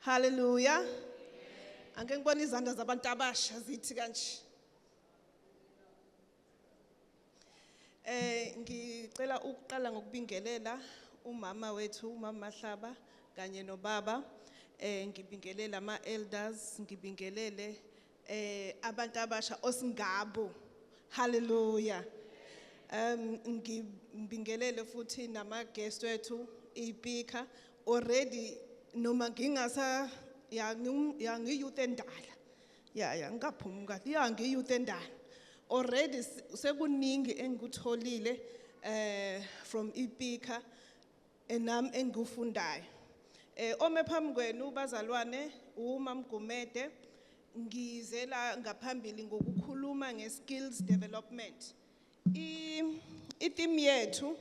Hallelujah. Angeke ngibone izandla zabantu abasha zithi kanje. Ngicela ukuqala ngokubingelela umama wethu, umama Mahlaba kanye nobaba. Ngibingelela ama elders, ngibingelele abantu abasha osingabo. Hallelujah. Ngibingelele futhi nama guest wethu iPika already noma ngingasa youth endala. Ngigaphumuka. Youth endala. Already sekuningi engikutholile from iPika enami engikufundayo. Ome phambi kwenu bazalwane uMamgumede ngizela ngaphambili ngokukhuluma nge-skills development. I-theme yethu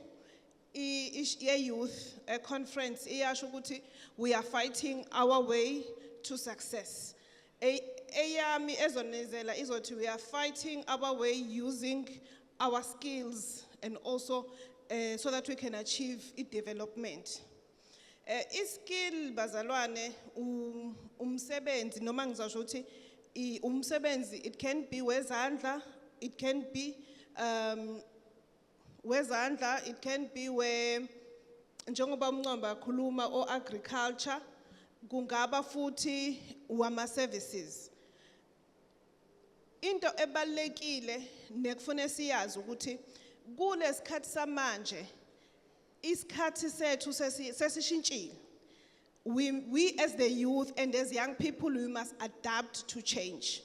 ye-youth conference iyasho ukuthi we are fighting our way to success. Eyami ezonezela izothi we are fighting our way using our skills and also so that we can achieve development. Iskill bazalwane umsebenzi noma ngizasho ukuthi umsebenzi it can be wezandla, it can be wezandla, it can be njengoba umncomba khuluma o agriculture, kungaba futhi wama services. Into ebalekile nekufune siyazi ukuthi kulesikhathi samanje isikhathi sethu sesishintshile. We as the youth and as young people, we must adapt to change.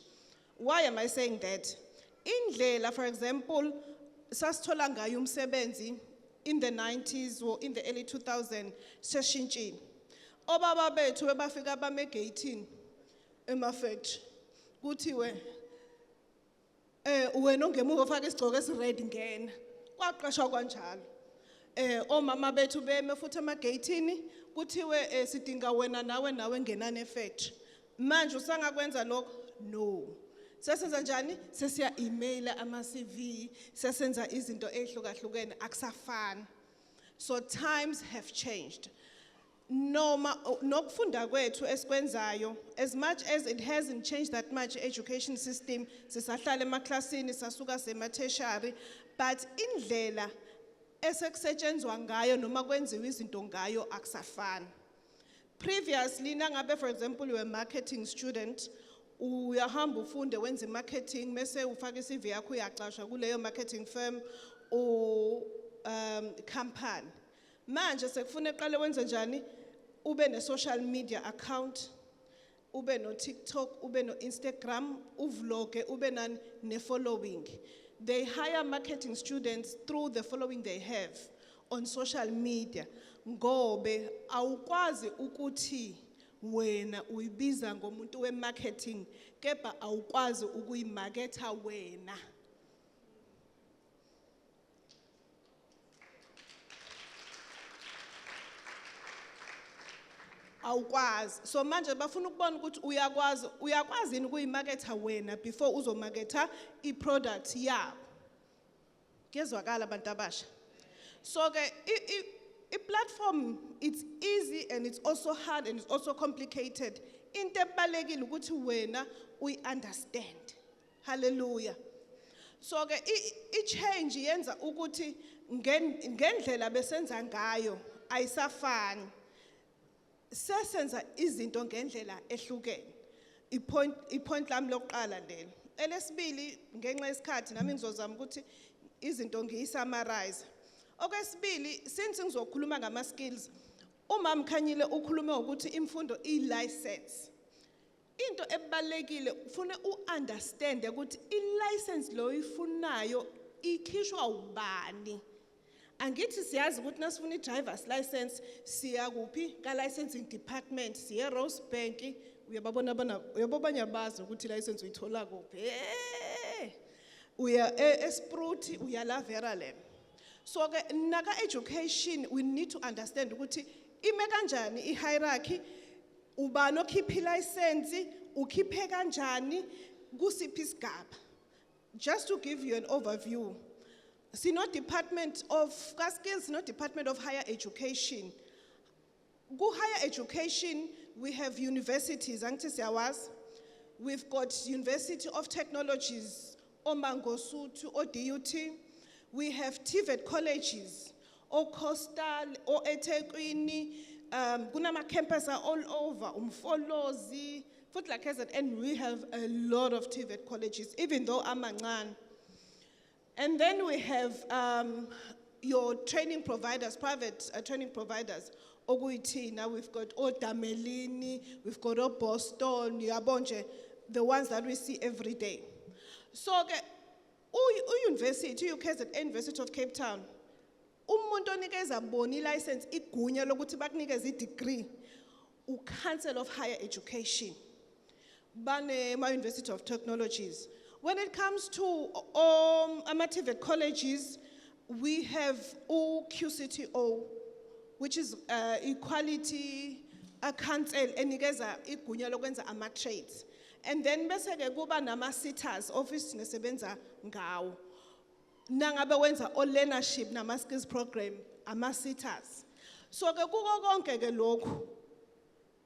Why am I saying that? Indlela, for example, sasithola ngayo umsebenzi in the 90s or in the early 2000s seshintshile. Obaba bethu bebafika bame gate ema-factory kuthiwe wena ongemuva ufaka isigcoko esired ngena kwaqashwa kanjalo. Omama bethu beme futhi ema-gate kuthiwe sidinga wena nawe ngena ne-factory. Manje usangakwenza lokho? No. Sesenza njani? Sesiya emaila ama-CV, sesenza izinto ehlukahlukene akusafani. So times have changed. Noma nokufunda kwethu esikwenzayo, as much as it hasn't changed that much education system, sisahlala emaklasini sasuka sema-tertiary, but indlela esekusetshenzwa ngayo noma kwenziwa izinto ngayo akusafani. Previously nangabe for example you were a marketing student, uyahamba ufunde wenze marketing mase ufaka iCV yakho uyaqashwa kuleyo marketing firm or company. Manje sekufuna eqale wenze njani? Ube ne social media account, ube no TikTok, ube no Instagram, uvloge, ube ne following. They hire marketing students through the following they have on social media. Ngobe awukwazi ukuthi wena uyibiza ngomuntu we-marketing, kepha awukwazi ukuyimaketha wena. Awukwazi. So manje bafuna ukubona ukuthi uyakwazi yini ukuyimaketha wena before uzomaketha i-product yabo. Kuyezwakala abantu abasha. So ke i-platform, it's easy and it's also hard and it's also complicated. Into ebalekile ukuthi wena uyi-understand. Hallelujah. So ke i-change yenza ukuthi ngendlela besenza ngayo ayisafani. Sesenza izinto ngendlela ehlukene. I-point lami lokuqala lelo. Elesibili ngenxa yesikhathi nami ngizozama ukuthi izinto ngiyisummarize. Okwesibili, since ngizokhuluma ngama skills, uma Mkhanyile ukhulume ukuthi imfundo i-license. Into ebalekile ufune u-understand ukuthi i-license lo ifunayo ikhishwa ubani. Angithi siyazi ukuthi nasifuna i-driver's license siya kuphi ka licensing department, siya Rosebank, uyababona bazi ukuthi license uyithola kuphi. Uya eSpruti, uya la Veralem. So ke naka education we need to understand ukuthi ime kanjani i-hierarchy, ubani okhipha i-license, ukhiphe kanjani, kusiphi isigaba. Just to give you an overview. Sino Department of Skills, no Department of Higher Education. Go higher education, we have universities, angithi siyawazi. We've got University of Technologies, Mangosuthu, DUT. We have TVET colleges, Coastal, eThekwini, kunama campus all over, Umfolozi, futhi like I said, and we have a lot of TVET colleges, even though amancane. And then we have your training providers, private training providers. Now we've got Damelini, we've got Boston, Yabonje, the ones that we see every day. So, University, UKZN University of Cape Town, umuntu onikeza boni license igunya lokuthi bakunikeza i-degree, Council of Higher Education, bane ma University of Technologies. When it comes to TVET colleges, we have QCTO, which is Equality Council enikeza igunya lokwenza ama-trades. And then bese ke kuba nama-SETAs, office nesebenza ngawo. Nangabe wenza learnership nama-skills program, ama-SETAs. So ke kuko konke ke lokhu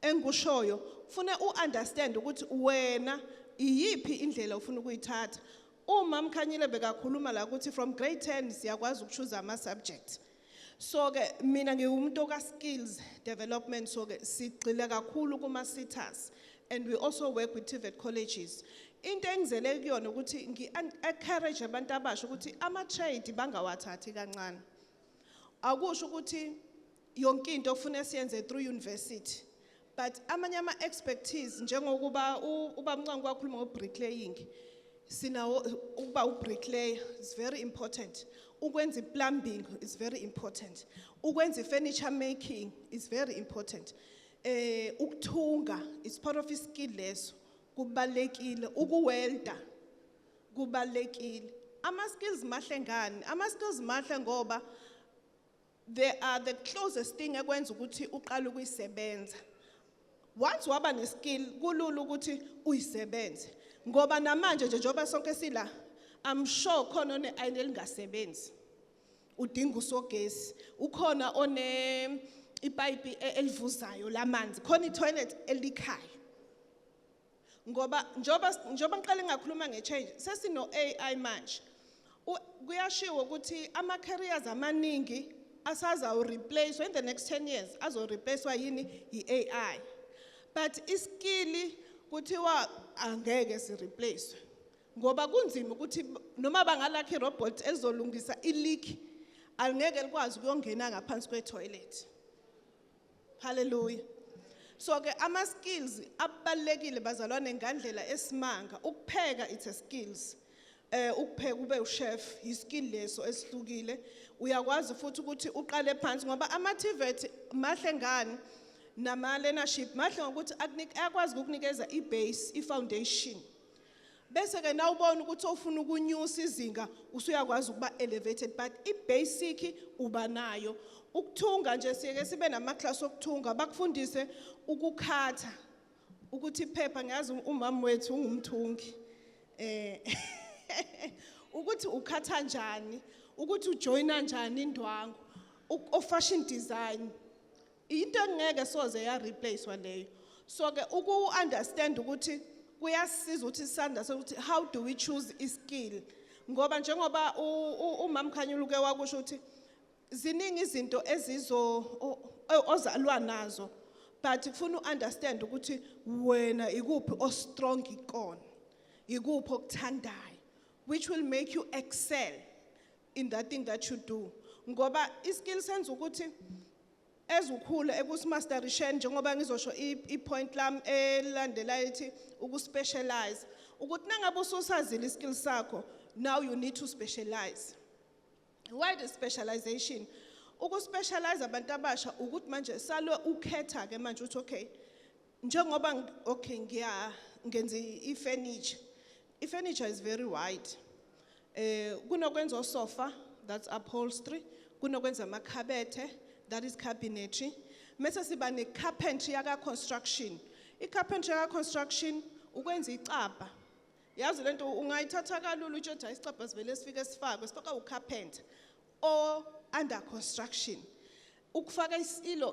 engikushoyo, ufune u-understand ukuthi wena iyiphi indlela ufuna ukuyithatha. Uma Mkhanyile bekakhuluma la ukuthi from grade 10 siyakwazi ukuchoose ama-subjects. So ke mina ngiwumuntu ka-skills development, so ke sigxile kakhulu kuma-SETAs. And we also work with TVET colleges. Into engizele kuyona ukuthi ngi-encourage abantu abasha ukuthi ama-trade bangawathathi kancane. Akusho ukuthi yonke into ofuna siyenze through university. But amanye ama-expertise njengokuba uBamncane kwakhuluma ngo-bricklaying. Sinawo ukuba ubricklayer is very important. Ukwenza plumbing is very important. Ukwenza furniture making is very important. Ukuthunga is part of skill leso. Kubalekile. Ukuwelda kubalekile. Ama-skills mahle ngani? Ama-skills mahle ngoba they are the closest thing ekwenza ukuthi uqale ukuyisebenza. Once waba ne-skill, kulula ukuthi uyisebenze. Ngoba namanje nje njoba sonke sila, I'm sure khona one-ayini elingasebenzi. Udinga usogesi. Ukhona one ipipe elivuzayo lamanzi. Khona i-toilet elikhaya. Ngoba njoba ngiqale ngakhuluma nge-change, sesino-AI manje. Kuyashiwo ukuthi ama-careers amaningi asazawu-replace in the next 10 years, azo-replacewa yini i-AI. But iskill kuthiwa angeke si-replace. Ngoba kunzima ukuthi noma bangalakha i-robot ezolungisa i-leak, angeke likwazi ukuyongena ngaphansi kwe-toilet. Hallelujah. So ke ama-skills abalekile bazalwane ngandlela esimanga. Ukupheka it's a skills. Ukupheka ube uchef iskill leso esihlukile. Uyakwazi futhi ukuthi uqale phansi ngoba ama-TVET mahle ngani nama-learnership mahle ngokuthi akwazi ukukunikeza i-base, i-foundation. Bese ke na ubona ukuthi ufuna ukunyusa izinga usuyakwazi ukuba elevated, but i-basic uba nayo. Ukuthunga nje siyeke sibe nama-class okuthunga bakufundise ukukhatha ukuthi iphepha ngiyazi umama wethu ungumthungi ukuthi ukhatha njani, ukuthi ujoyina njani indwangu, o-fashion design. Into engeke soze ya replacewa leyo. So ke uku-understand ukuthi kuyasiza ukuthi sisanda sokuthi how do we choose i-skill. Ngoba njengoba uMama Khanyile uke wakusho ukuthi ziningi izinto ozalwa nazo, but kufuna u-understand ukuthi wena ikuphi o-strong ikona, ikuphi okuthandayo, which will make you excel in that thing that you do. Ngoba i-skill sense ukuthi ezukhula ekusimasterisheni njengoba ngizosho i-point lam elandela ethi ukuspecialize. Ukuthi nangabe ususazile i-skill sakho, now you need to specialize. Why the specialization? Ukuspecialize abantu abasha ukuthi manje salwe ukhetha ke manje uthi okay njengoba okay ngenza i-furniture. I-furniture is very wide. Kunokwenza sofa, that's upholstery. Kunokwenza amakhabethe, that is cabinetry. Mase siba ne-carpentry yaka-construction. I-carpentry yaka-construction ukwenza icabha. Yazi lento ungayithatha kalula uthi isicabha sivele sifike sifakwe u-carpenter or under construction. Ukufaka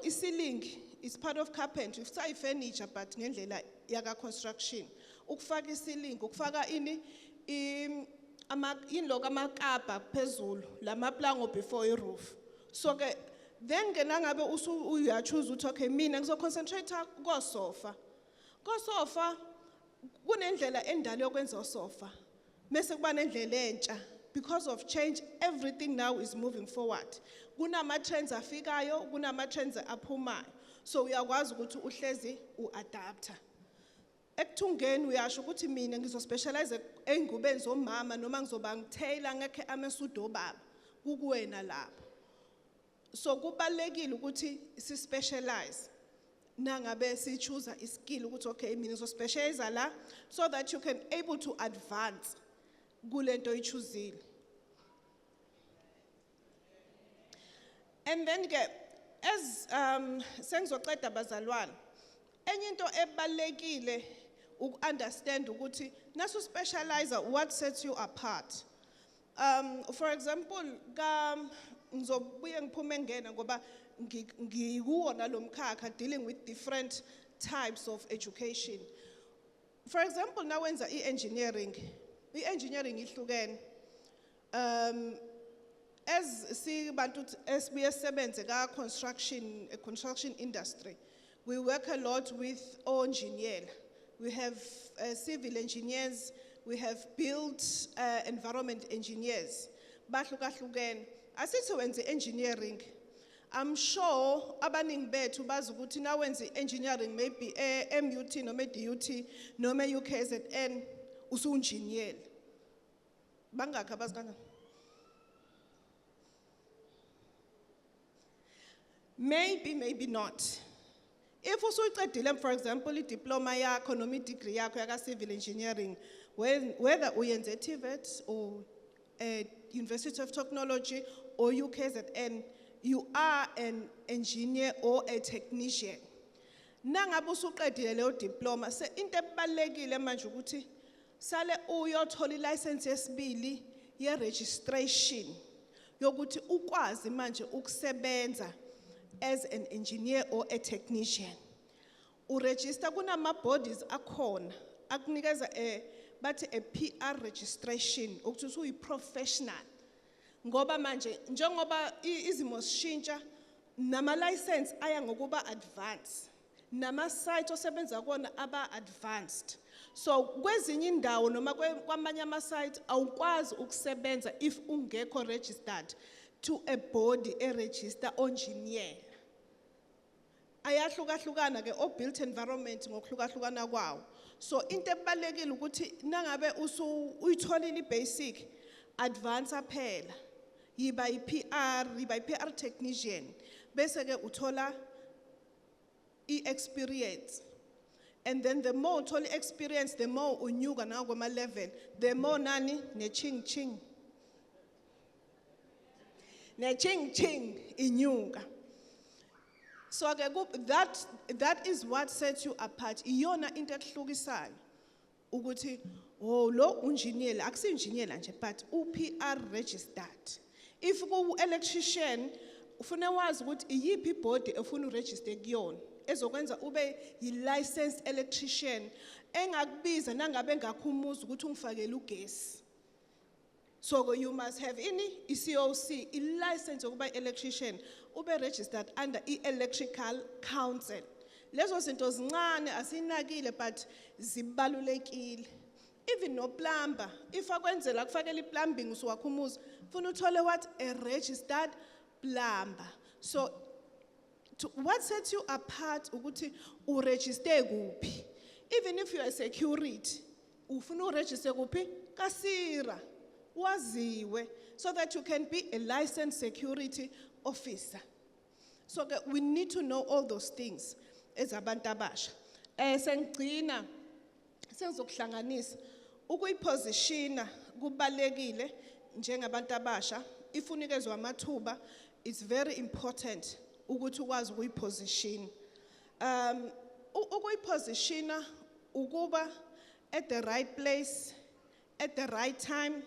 isilingi is part of carpentry, say furniture but ngendlela yaka construction. Ukufaka isilingi, ukufaka inloka amakapa phezulu, lamaplango before a roof. So then ngenangabe uyachoose ukuthi okay mina ngizoconcentrate ko sofa. Ko sofa kunendlela endala yokwenza sofa. Mase kuba nendlela entsha. Because of change, everything now is moving forward. Kunama trends afikayo, kunama trends aphumayo. So uyakwazi ukuthi uhlezi uadapter. Ekuthungeni uyasho ukuthi mina ngizospecialize engubeni zomama noma ngizoba ngithela ngeke amesudo baba kukuwena lapho. So kubalekile ukuthi si specialize. Nangabe si choose a skill ukuthi okay mina ngizospecialize la so that you can able to advance kulento oyichuzile. And then as sengizoqeda bazalwane enye into ebalekile understand ukuthi naso specialize what sets you apart. For example ngizobuye ngiphume ngena ngoba ngikuwona lo mkhakha dealing with different types of education. For example now wenza engineering ihlukene. As sibantu esibuye sebenze ka construction industry, we work a lot with engineers. We have civil engineers, we have built environment engineers. Bahlukahlukene. Asithi wenze engineering, I'm sure abaningi bethu bazi ukuthi na wenze engineering maybe MUT noma DUT noma UKZN usunjiniyela. Bangakho abazi kanjani? Maybe not. If usuqedile for example diploma yakho noma degree yakho yaka civil engineering, whether uyenze TVET or University of Technology or UKZN, you are an engineer or a technician. Nangabe usuqedile leyo diploma se into ebalekile manje ukuthi sale uyothola license yesibili ye registration yokuthi ukwazi manje ukusebenza as an engineer or a technician. Uregister kunama bodies akhona akunikeza bathi a PR registration ukuthi uyi professional. Ngoba manje njengoba izimo sishintsha nama license aya ngokuba advanced, nama site osebenza kona aba advanced. So kwezinye indawo noma kwamanye ama site awukwazi ukusebenza if ungekho registered to a body e register engineer. Ayahlukahlukana ke o built environment ngokuhlukahlukana kwawo. So into ebalekile ukuthi nangabe uyitholile basic advance phela yiba PR technician bese ke uthola experience. And then the more uthola experience, the more unyuka na kwama level, the more nani ne ching ching inyuka. So that is what sets you apart. Iyona into ekuhlukisayo ukuthi oh lo engineer akusi engineer nje but PR registered. If ku electrician ufuna wazi ukuthi iyiphi body efuna uregister kuyona ezokwenza ube yi-licensed electrician engakubiza nangabe ngakhumuza ukuthi ungifakele ugesi. So you must have COC, a license yokuba electrician, ube registered under electrical council. Lezo zinto zincane asinakile but zibalulekile. Even no plumber, if akwenzela kufakela i-plumbing usuwakhumuza, funa uthole what a registered plumber. So what sets you apart ukuthi uregister kuphi? Even if you are security, ufuna uregister kuphi? Kasira. Waziwe, so that you can be a licensed security officer. So we need to know all those things as abantu abasha. Sengigcina sengizokuhlanganisa ukuyipositiona kubalekile njengabantu abasha. If unikezwe amathuba, it's very important ukuthi ukwazi ukuyiposition. Ukuyipositiona ukuba at the right place at the right time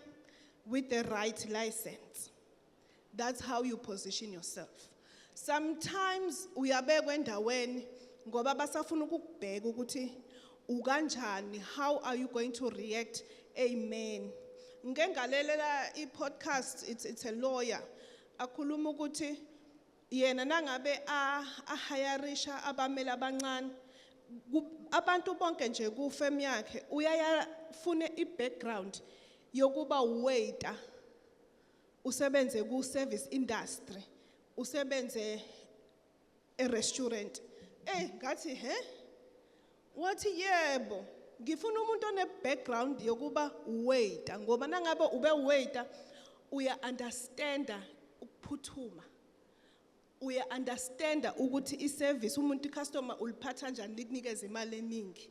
with the right license. That's how you position yourself. Sometimes uyabekwa endaweni ngoba basafuna ukukubheka ukuthi ukanjani, how are you going to react? Amen. Ngike ngalalela i-podcast, it's a lawyer akhuluma ukuthi yena nangabe ahayarisha abameli abancane abantu bonke nje ku firm yakhe uyayafuna i-background yokuba waiter, usebenze ku service industry, usebenze e-restaurant. Ngathi wathi yebo ngifuna umuntu one background yokuba waiter ngoba nangabe ube waiter uya understanda ukuphuthuma, uya understanda ukuthi i-service umuntu i-customer uliphatha kanjani likunikeza imali eningi,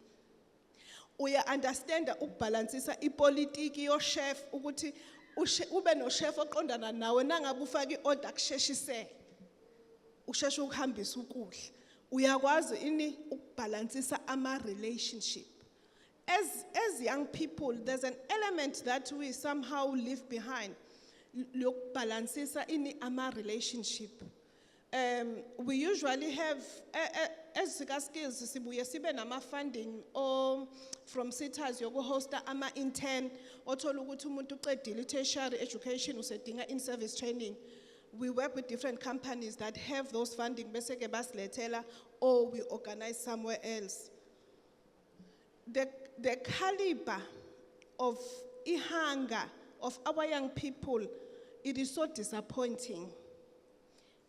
uya understanda ukubalansisa ipolitiki yo chef ukuthi ube no chef oqondana nawe nangabe ufaka i-order kusheshise usheshe ukuhambisa ukudla, uyakwazi ini ukubalansisa ama relationship. As young people, there's an element that we somehow leave behind. Look, balancisa in our relationship. We usually have, as skills, sibuye sibe nama funding or from SETAs yoku hosta ama intern othola ukuthi umuntu uqedile tertiary education usedinga in service training. We work with different companies that have those funding bese ke basilethela or we organize somewhere else. The caliber of hunger of our young people, it is so disappointing.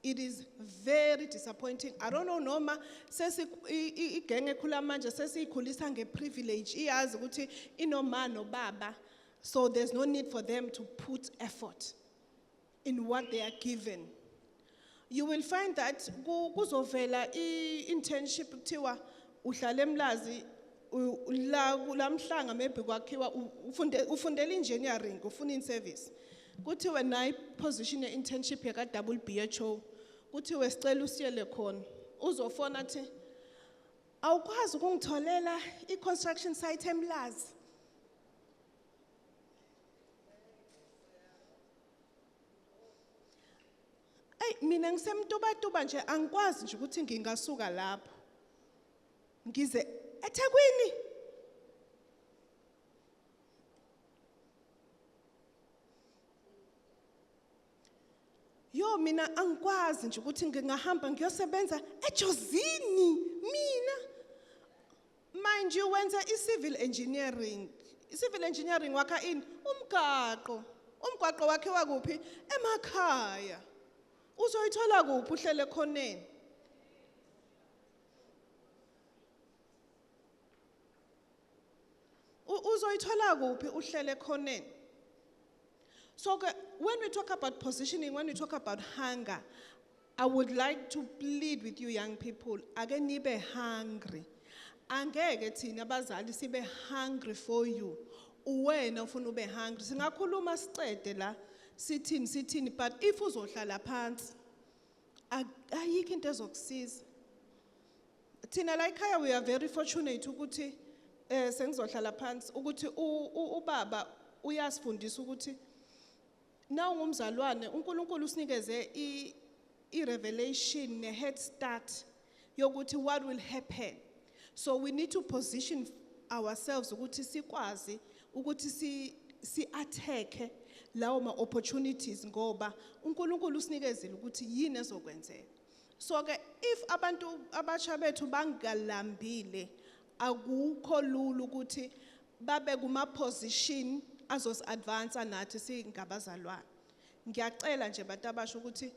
It is very disappointing. I don't know noma sesi igenge khula manje sesikhulisa ngeprivilege iyazi ukuthi inoma no baba, so there's no need for them to put effort in what they are given. You will find that kuzovela i-internship kuthiwa uhlala eMlazi la kulamhlanga maybe kwakhiwa ufundela engineering ufuna in service kuthiwe nayi position ye-internship yaka WBHO kuthiwe sicela usiyele khona uzofona athi awukwazi ukungitholela i-construction site eMlazi. Mina ngisemtubatuba nje angikwazi nje ukuthi ngingasuka lapho ngize eThekwini. Yo mina angikwazi nje ukuthi ngingahamba ngiyosebenza eJozini mina. Mind you, wenza i-civil engineering. I-civil engineering wakha ini umgaqo wakhe wakuphi emakhaya. Uzoyithola kuphi uhlele khoneni? Uzoyithola kuphi uhlele khoneni? So when we talk about positioning, when we talk about hunger, I would like to plead with you young people, ake nibe hungry. Angeke thina abazali sibe hungry for you. Uwena ufuna ube hungry. Singakhuluma sicede la sithini but if uzohlala phansi ayikho into ezokusiza. Thina la ekhaya we are very fortunate ukuthi sengizohlala phansi ukuthi ubaba uyasifundisa ukuthi na ungumzalwane uNkulunkulu usinikeze i-revelation ne-head start yokuthi what will happen. So we need to position ourselves ukuthi sikwazi ukuthi si-attack lawo ma-opportunities ngoba uNkulunkulu usinikezile ukuthi yini ezokwenzeka. So ke if abantu abasha bethu bangalambile akukho lula ukuthi babe kuma-position azos-advansa nathi singabazalwane. Ngiyacela nje bantu abasha ukuthi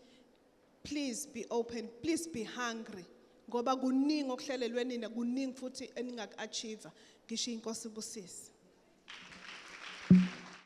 please be open, please be hungry ngoba kuningi okuhlelelwe nina, kuningi futhi eningaku-achieve. Ngisho iNkosi ibusise.